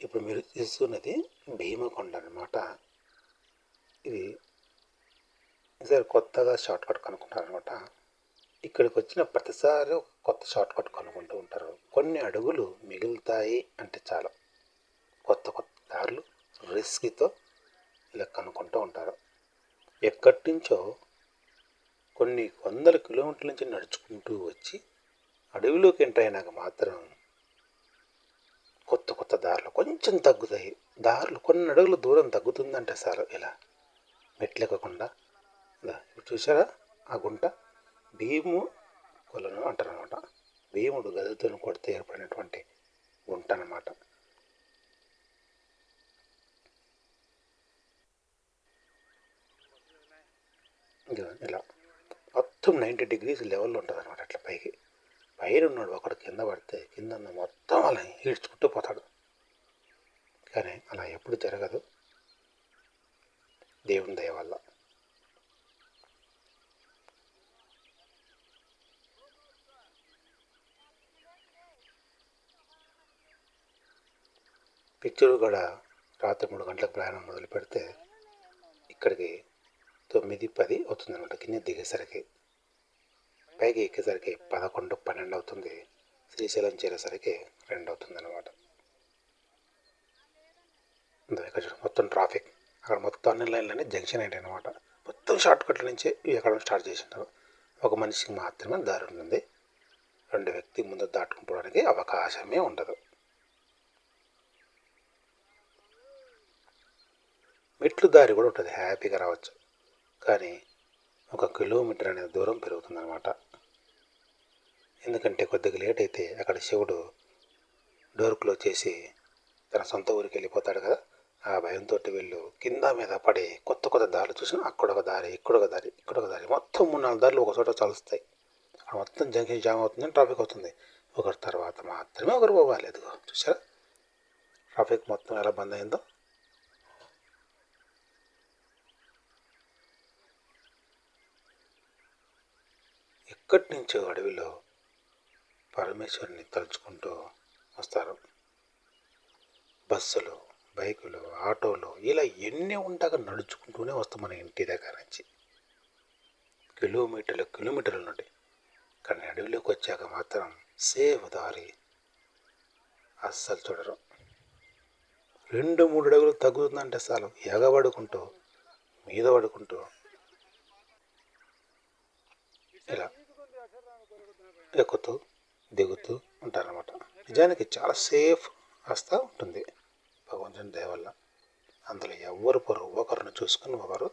ఇప్పుడు మీరు చూస్తున్నది భీమకొండ అనమాట. ఇది ఈసారి కొత్తగా షార్ట్ కట్ కనుక్కుంటారనమాట. ఇక్కడికి వచ్చిన ప్రతిసారి కొత్త షార్ట్ కట్ కనుక్కుంటూ ఉంటారు. కొన్ని అడుగులు మిగులుతాయి అంటే చాలు కొత్త కొత్త దారులు రిస్క్తో ఇలా కనుక్కుంటూ ఉంటారు. ఎక్కడి నుంచో కొన్ని వందల కిలోమీటర్ల నుంచి నడుచుకుంటూ వచ్చి అడవిలోకి ఎంటర్ అయినాక మాత్రం కొత్త కొత్త దారులు కొంచెం తగ్గుతాయి. దారులు కొన్ని అడుగుల దూరం తగ్గుతుందంటే సార్ ఇలా మెట్లెక్కకుండా ఇప్పుడు చూసారా ఆ గుంట భీము కొలను అంటారనమాట. భీముడు గదతో కొడితే ఏర్పడినటువంటి గుంట అన్నమాట. ఇలా మొత్తం 90 degrees లెవెల్లో ఉంటుంది అనమాట. అట్లా పైకి పైన ఉన్నాడు ఒకడు కింద పడితే కింద మొత్తం అలా ఈడ్చుకుంటూ పోతాడు. కానీ అలా ఎప్పుడు జరగదు దేవుని దయ వల్ల. పిక్చర్ కూడా రాత్రి 3 గంటలకు ప్రయాణం మొదలు పెడితే ఇక్కడికి 9-10 అవుతుంది అనమాట. కింద దిగేసరికి పైకి ఎక్కేసరికి 11-12 అవుతుంది. శ్రీశైలం చేరేసరికి 2 అవుతుంది అనమాట. ఇక్కడ మొత్తం ట్రాఫిక్ అక్కడ మొత్తం అన్ని లైన్లన్నీ జంక్షన్ అయ్యాయి అనమాట. మొత్తం షార్ట్ కట్ల నుంచి ఎక్కడ స్టార్ట్ చేసింటారు. ఒక మనిషికి మాత్రమే దారి ఉంటుంది. 2 వ్యక్తి ముందు దాటుకుపోవడానికి అవకాశమే ఉండదు. మెట్లు దారి కూడా ఉంటుంది, హ్యాపీగా రావచ్చు. కానీ 1 కిలోమీటర్ అనేది దూరం పెరుగుతుందన్నమాట. ఎందుకంటే కొద్దిగా లేట్ అయితే అక్కడ శివుడు డోర్ క్లోజ్ చేసి తన సొంత ఊరికి వెళ్ళిపోతాడు కదా. ఆ భయంతో వీళ్ళు కింద మీద పడి కొత్త కొత్త దారులు చూసిన అక్కడొక దారి ఇక్కడొక దారి ఇక్కడొక దారి మొత్తం 3-4 దారులు ఒక చోట చలుస్తాయి. అక్కడ మొత్తం జంక్షన్ జామ్ అవుతుంది, ట్రాఫిక్ అవుతుంది. ఒకరి తర్వాత మాత్రమే ఒకరు పోవాలి. ఎదుగో చూసారా ట్రాఫిక్ మొత్తం ఎలా బంద్ అయిందో. ఎక్కడి నుంచో అడవిలో పరమేశ్వరుని తలుచుకుంటూ వస్తారు. బస్సులు, బైకులు, ఆటోలు ఇలా ఎన్ని ఉంటాక నడుచుకుంటూనే వస్తాం మన ఇంటి దగ్గర నుంచి. కిలోమీటర్ల నుండి. కానీ అడవిలోకి వచ్చాక మాత్రం సేఫ్ దారి అస్సలు చూడరు. 2-3 అడుగులు తగ్గుతుందంటే చాలు ఎగబడుకుంటూ మీద పడుకుంటూ ఇలా ఎక్కుతూ దిగుతూ ఉంటారన్నమాట. నిజానికి చాలా సేఫ్ వస్తూ ఉంటుంది భగవంతుని దయ వల్ల. అందులో ఎవరు పొరు ఒకరిని చూసుకుని ఒకరు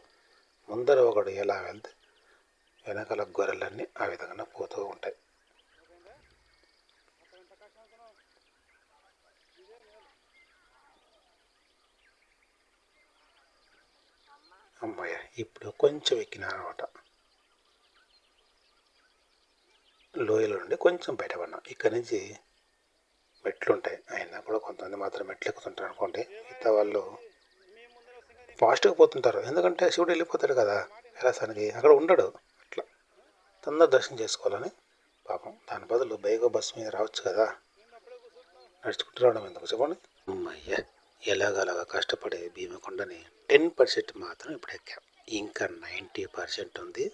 ముందర ఒకడు ఎలా వెళ్తే వెనకాల గొర్రెలన్నీ ఆ విధంగా పోతూ ఉంటాయి. అమ్మాయ ఇప్పుడు కొంచెం ఎక్కినారనమాట. లోయలో నుండి కొంచెం బయటపడినా. ఇక్కడి నుంచి మెట్లు ఉంటాయి. అయినా కూడా కొంతమంది మాత్రం మెట్లు ఎక్కుతుంటారు అనుకోండి. మిగతా వాళ్ళు ఫాస్ట్గా పోతుంటారు. ఎందుకంటే శివుడు వెళ్ళిపోతాడు కదా కైలాసానికి, అక్కడ ఉండడు. అట్లా తొందర దర్శనం చేసుకోవాలని పాపం. దాని బదులు బైక్ బస్సు మీద రావచ్చు కదా, నడుచుకుంటూ రావడం ఎందుకు చెప్పండి. అమ్మయ్య ఎలాగలాగా కష్టపడే భీమకొండని 10% మాత్రం ఇప్పుడు ఎక్కాం. ఇంకా 90% ఉంది.